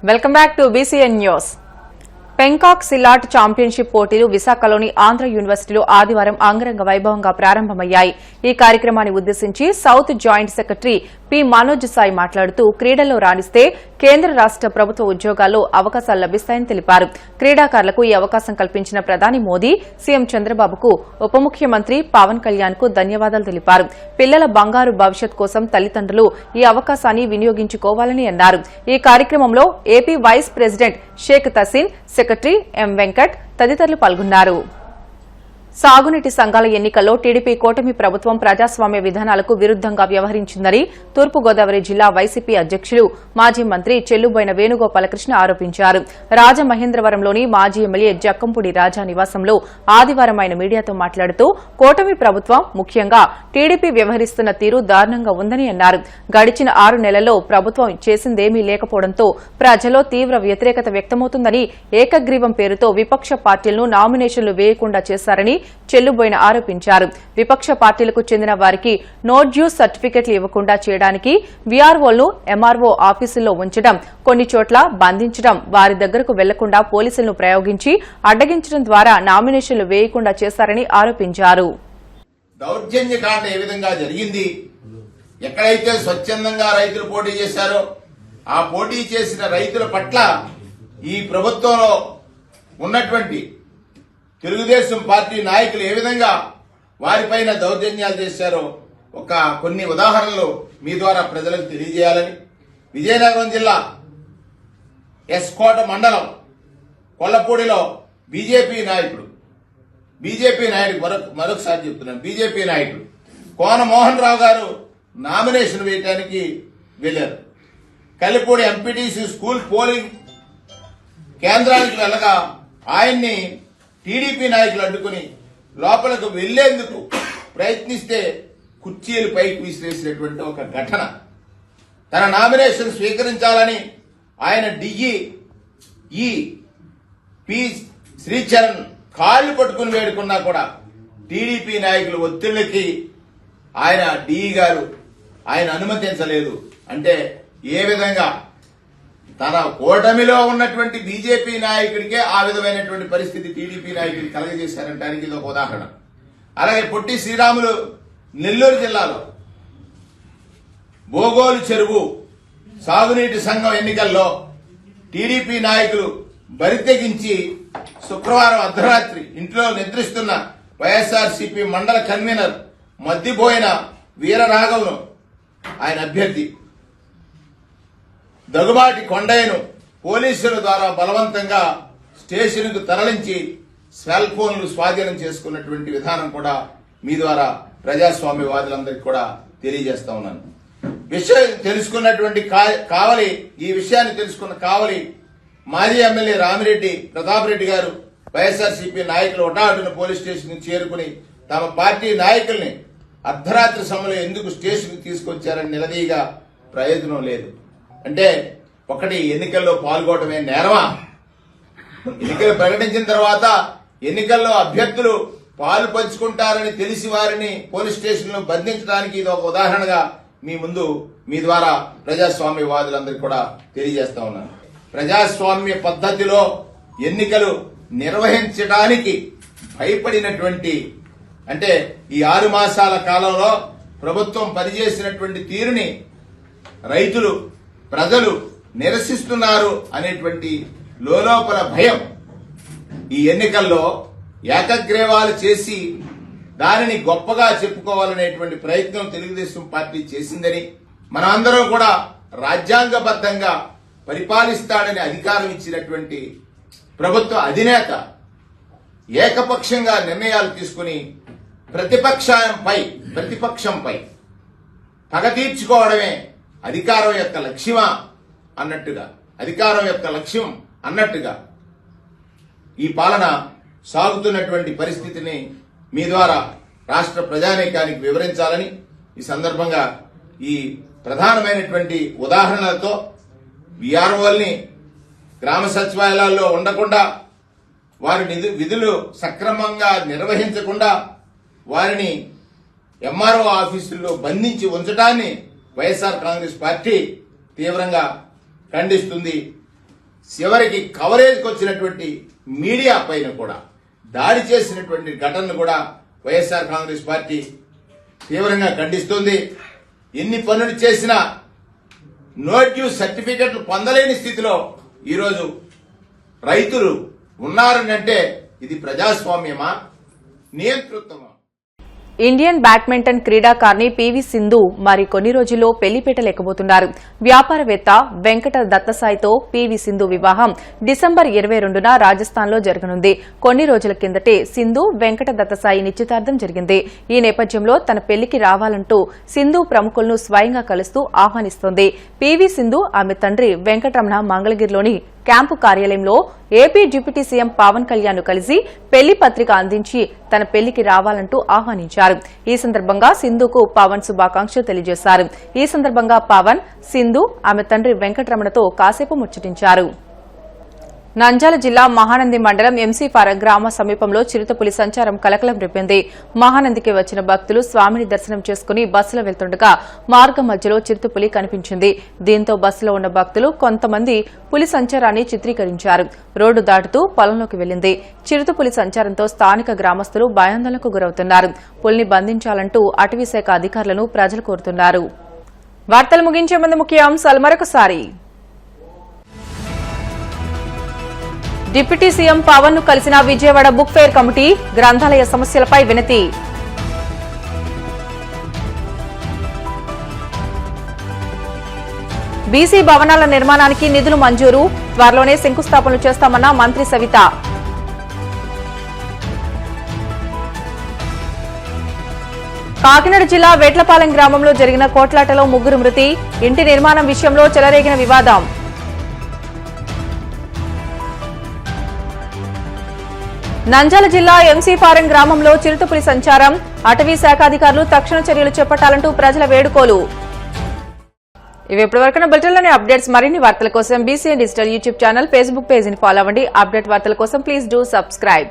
Welcome back to BCN news. Pencak silat championship పోటీలు విశాఖలోని ఆంధ్ర యూనివర్సిటీలో ఆదివారం అంగరంగ వైభవంగా ప్రారంభమయ్యాయి. ఈ కార్యక్రమాన్ని ఉద్దేశించి south joint secretary P Manoj Sai మాట్లాడుతూ క్రీడల్లో రాణిస్తే కేంద్ర రాష్ట ప్రభుత్వ ఉద్యోగాల్లో అవకాశాలు లభిస్తాయని తెలిపారు. క్రీడాకారులకు ఈ అవకాశం కల్పించిన ప్రధాని మోదీ, సీఎం చంద్రబాబుకు ఉప ముఖ్యమంత్రి పవన్ కళ్యాణ్ కు ధన్యవాదాలు తెలిపారు. పిల్లల బంగారు భవిష్యత్ కోసం తల్లిదండ్రులు ఈ అవకాశాన్ని వినియోగించుకోవాలని అన్నారు. ఈ కార్యక్రమంలో AP vice president Sheikh Taseen, secretary M Venkat తదితరులు పాల్గొన్నారు. సాగునీటి సంఘాల ఎన్నికల్లో టీడీపీ కూటమి ప్రభుత్వం ప్రజాస్వామ్య విధానాలకు విరుద్దంగా వ్యవహరించిందని తూర్పుగోదావరి జిల్లా వైసీపీ అధ్యకులు మాజీ మంత్రి చెల్లుబోయిన వేణుగోపాలకృష్ణ ఆరోపించారు. రాజమహేంద్రవరంలోని మాజీ ఎమ్మెల్యే జక్కంపూడి రాజా నివాసంలో ఆదివారం ఆయన మీడియాతో మాట్లాడుతూ కూటమి ప్రభుత్వం ముఖ్యంగా టీడీపీ వ్యవహరిస్తున్న తీరు దారుణంగా ఉందని అన్నారు. గడిచిన 6 నెలల్లో ప్రభుత్వం చేసిందేమీ లేకపోవడంతో ప్రజల్లో తీవ్ర వ్యతిరేకత వ్యక్తమవుతుందని, ఏకగ్రీవం పేరుతో విపక్ష పార్టీలను నామినేషన్లు వేయకుండా చేశారని చెల్లుబోయిన ఆరోపించారు. విపక్ష పార్టీలకు చెందిన వారికి నో డ్యూస్ సర్టిఫికెట్లు ఇవ్వకుండా చేయడానికి వీఆర్ఓలను ఎంఆర్ఓ ఆఫీసుల్లో ఉంచడం, కొన్ని చోట్ల బంధించడం, వారి దగ్గరకు వెళ్లకుండా పోలీసులను ప్రయోగించి అడ్డగించడం ద్వారా నామినేషన్లు వేయకుండా చేశారని ఆరోపించారు. దౌర్జన్యకాండ ఏ విధంగా జరిగింది, ఎక్కడైతే స్వచ్ఛందంగా రైతులు పోటీ చేశారో ఆ పోటీ చేసిన రైతుల పట్ల ఈ ప్రభుత్వంలో ఉన్నటువంటి తెలుగుదేశం పార్టీ నాయకులు ఏ విధంగా వారిపైన దౌర్జన్యాలు చేశారో కొన్ని ఉదాహరణలు మీ ద్వారా ప్రజలకు తెలియజేయాలని, విజయనగరం జిల్లా ఎస్కోట మండలం కొల్లపూడిలో బీజేపీ నాయకుడు మరొకసారి చెప్తున్నాను, బీజేపీ నాయకుడు కోన మోహన్ రావు గారు నామినేషన్ వేయడానికి వెళ్లారు. కలిపూడి ఎంపీటీసీ స్కూల్ పోలింగ్ కేంద్రానికి వెళ్లగా ఆయన్ని టీడీపీ నాయకులు అడ్డుకుని లోపలకు వెళ్లేందుకు ప్రయత్నిస్తే కుర్చీలు పైకి విసిరేసినటువంటి ఒక ఘటన. తన నామినేషన్ స్వీకరించాలని ఆయన డిఈ పి శ్రీచరణ్ కాళ్లు పట్టుకుని వేడుకున్నా కూడా టీడీపీ నాయకులు ఒత్తిళ్లకి ఆయన డిఈ గారు ఆయన అనుమతించలేదు. అంటే ఏ విధంగా తన కూటమిలో ఉన్నటువంటి బీజేపీ నాయకుడికే ఆ విధమైనటువంటి పరిస్థితి టీడీపీ నాయకులు కలగజేశారంటానికి ఇది ఒక ఉదాహరణ. అలాగే పొట్టి శ్రీరాములు నెల్లూరు జిల్లాలో బోగోలు చెరువు సాగునీటి సంఘం ఎన్నికల్లో టీడీపీ నాయకులు బరితెగించి శుక్రవారం అర్ధరాత్రి ఇంట్లో నిద్రిస్తున్న వైఎస్ఆర్సీపీ మండల కన్వీనర్ మద్దిపోయిన వీరరాఘవను ఆయన అభ్యర్థి దగ్గుబాటి కొండయ్యను పోలీసుల ద్వారా బలవంతంగా స్టేషన్కు తరలించి సెల్ ఫోన్లు స్వాధీనం చేసుకున్నటువంటి విధానం కూడా మీ ద్వారా ప్రజాస్వామ్యవాదులందరికీ కూడా తెలియజేస్తా ఉన్నాను. విషయం తెలుసుకున్నటువంటి ఈ విషయాన్ని తెలుసుకున్న కావలి మాజీ ఎమ్మెల్యే రామిరెడ్డి ప్రతాప్ రెడ్డి గారు వైఎస్ఆర్సీపీ నాయకులు ఒటాటున పోలీస్ స్టేషన్ చేరుకుని తమ పార్టీ నాయకుల్ని అర్ధరాత్రి సమయంలో ఎందుకు స్టేషన్ తీసుకొచ్చారని నిలదీయగా ప్రయోజనం లేదు. అంటే ఒకటి, ఎన్నికల్లో పాల్గొనడమే నేరమా? ఎన్నికలు ప్రకటించిన తర్వాత ఎన్నికల్లో అభ్యర్థులు పాలు పంచుకుంటారని తెలిసి వారిని పోలీస్ స్టేషన్లో బంధించడానికి ఇది ఒక ఉదాహరణగా మీ ద్వారా ప్రజాస్వామ్యవాదులందరికీ కూడా తెలియజేస్తా ఉన్నాను. ప్రజాస్వామ్య పద్ధతిలో ఎన్నికలు నిర్వహించడానికి భయపడినటువంటి, అంటే ఈ 6 మాసాల కాలంలో ప్రభుత్వం పనిచేసినటువంటి తీరుని రైతులు, ప్రజలు నిరసిస్తున్నారు అనేటువంటి లోలోపల భయం ఈ ఎన్నికల్లో ఏకగ్రీవాలు చేసి దానిని గొప్పగా చెప్పుకోవాలనేటువంటి ప్రయత్నం తెలుగుదేశం పార్టీ చేసిందని, మనందరం కూడా రాజ్యాంగబద్ధంగా పరిపాలిస్తాడని అధికారం ఇచ్చినటువంటి ప్రభుత్వ అధినేత ఏకపక్షంగా నిర్ణయాలు తీసుకుని ప్రతిపక్షంపై పగ తీర్చుకోవడమే అధికారం యొక్క లక్ష్యం అన్నట్టుగా ఈ పాలన సాగుతున్నటువంటి పరిస్థితిని మీ ద్వారా రాష్ట్ర ప్రజానీకానికి వివరించాలని ఈ సందర్భంగా ఈ ప్రధానమైనటువంటి ఉదాహరణలతో వీఆర్ఓల్ని గ్రామ సచివాలయాల్లో ఉండకుండా, వారి విధులు సక్రమంగా నిర్వహించకుండా వారిని ఎంఆర్ఓ ఆఫీసుల్లో బంధించి ఉంచడాన్ని వైఎస్ఆర్ కాంగ్రెస్ పార్టీ తీవ్రంగా ఖండిస్తుంది. చివరికి కవరేజ్కి వచ్చినటువంటి మీడియా పైన కూడా దాడి చేసినటువంటి ఘటనలు కూడా వైఎస్ఆర్ కాంగ్రెస్ పార్టీ తీవ్రంగా ఖండిస్తుంది. ఎన్ని పనులు చేసినా నో డ్యూస్ సర్టిఫికెట్లు పొందలేని స్థితిలో ఈరోజు రైతులు ఉన్నారనంటే ఇది ప్రజాస్వామ్యమా, నియంతృత్వమా? ఇండియన్ బ్యాడ్మింటన్ క్రీడాకారిణి పీవీ సింధు మరి కొన్ని రోజుల్లో పెళ్లిపీట లేకబోతున్నారు. వ్యాపారవేత్త వెంకట దత్తసాయితో పీవీ సింధు వివాహం డిసెంబర్ 22న రాజస్థాన్లో జరగనుంది. కొన్ని రోజుల కిందటే సింధు వెంకట దత్తసాయి నిశ్చితార్థం జరిగింది. ఈ నేపథ్యంలో తన పెళ్లికి రావాలంటూ సింధు ప్రముఖులను స్వయంగా కలుస్తూ ఆహ్వానిస్తోంది. పీవీ సింధు ఆమె తండ్రి వెంకటరమణ మంగళగిరిలోని క్యాంపు కార్యాలయంలో AP deputy CM Pawan Kalyan ను కలిసి పెళ్లి పత్రిక అందించి తన పెళ్లికి రావాలంటూ ఆహ్వానించారు. ఈ సందర్భంగా సింధుకు పవన్ శుభాకాంక్షలు తెలియజేశారు. ఈ సందర్భంగా పవన్, సింధు ఆమె తండ్రి వెంకటరమణతో కాసేపు ముచ్చటించారు. నంద్యాల జిల్లా మహానంది మండలం ఎంసీపార గ్రామ సమీపంలో చిరుతపులి సంచారం కలకలం రేపింది. మహానందికి వచ్చిన భక్తులు స్వామిని దర్శనం చేసుకుని బస్సులో వెళ్తుండగా మార్గం మధ్యలో చిరుతపులి కనిపించింది. దీంతో బస్సులో ఉన్న భక్తులు కొంతమంది పులి సంచారాన్ని చిత్రీకరించారు. రోడ్డు దాటుతూ పొలంలోకి వెళ్లింది. చిరుతపులి సంచారంతో స్థానిక గ్రామస్తులు భయాందోళనకు గురవుతున్నారు. పులిని బంధించాలంటూ అటవీశాఖ అధికారులను ప్రజలు కోరుతున్నారు. వార్తలు ముగించే ముందు ముఖ్య అంశాలు మరొకసారి. డిప్యూటీ సీఎం పవన్ ను కలిసిన విజయవాడ బుక్ ఫెయిర్ కమిటీ, గ్రంథాలయ సమస్యలపై వినతి. బీసీ భవనాల నిర్మాణానికి నిధులు మంజూరు, త్వరలోనే శంకుస్థాపనలు చేస్తామన్న మంత్రి సవిత. కాకినాడ జిల్లా వేట్లపాలెం గ్రామంలో జరిగిన కోట్లాటలో 3 మృతి, ఇంటి నిర్మాణం విషయంలో చెలరేగిన వివాదం. నంద్యాల జిల్లా ఎంసీపారం గ్రామంలో చిరుతపులి సంచారం, అటవీ శాఖ అధికారులు తక్షణ చర్యలు చేపట్టాలంటూ ప్రజల వేడుకోలు. ఇవి ఇప్పటివరకున్న బులెటిన్లోని అప్డేట్స్. మరిన్ని వార్తల కోసం BCN digital YouTube channel, Facebook పేజీని ఫాలో అవ్వండి. అప్డేట్ వార్తల కోసం ప్లీజ్ డూ సబ్స్క్రైబ్.